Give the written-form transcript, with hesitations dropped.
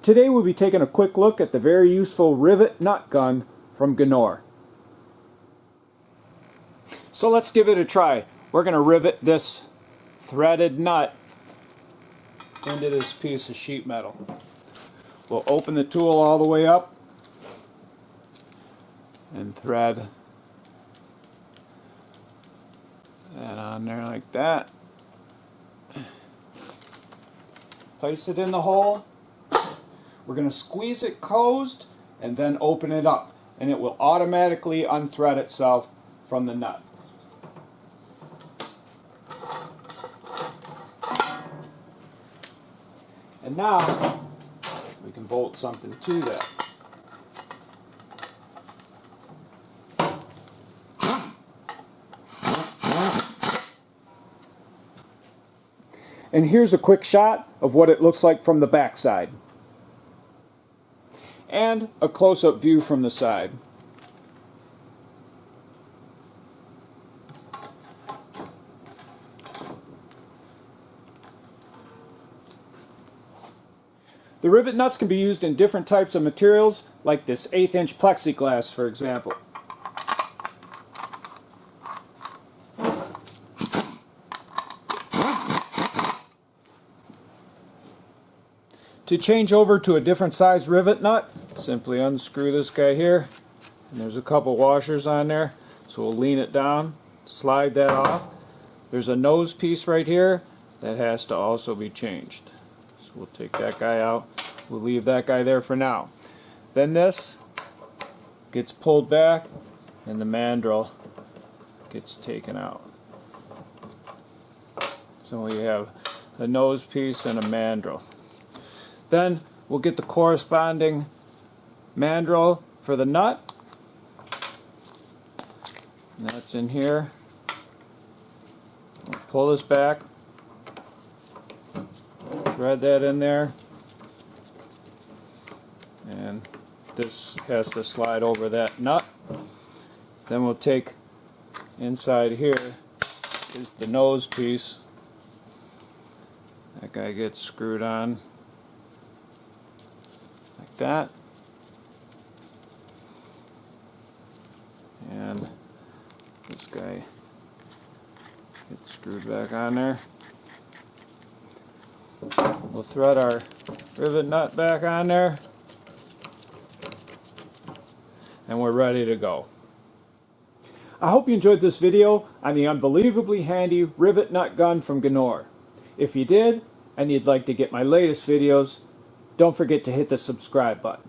Today we'll be taking a quick look at the very useful rivet nut gun from GINOUR. So let's give it a try. We're going to rivet this threaded nut into this piece of sheet metal. We'll open the tool all the way up and thread that on there like that. Place it in the hole. We're going to squeeze it closed and then open it up, and it will automatically unthread itself from the nut. And now we can bolt something to that. And here's a quick shot of what it looks like from the back side. And a close-up view from the side. The rivet nuts can be used in different types of materials, like this 1/8" plexiglass, for example. To change over to a different size rivet nut, simply unscrew this guy here, and there's a couple washers on there, so we'll lean it down, slide that off. There's a nose piece right here that has to also be changed. So we'll take that guy out. We'll leave that guy there for now. Then this gets pulled back and the mandrel gets taken out. So we have a nose piece and a mandrel. Then we'll get the corresponding mandrel for the nut. And that's in here. We'll pull this back, thread that in there, and this has to slide over that nut. Then we'll take inside here is the nose piece. That guy gets screwed on like that, and this guy gets screwed back on there. We'll thread our rivet nut back on there, and we're ready to go. I hope you enjoyed this video on the unbelievably handy rivet nut gun from GINOUR. If you did, and you'd like to get my latest videos, don't forget to hit the subscribe button.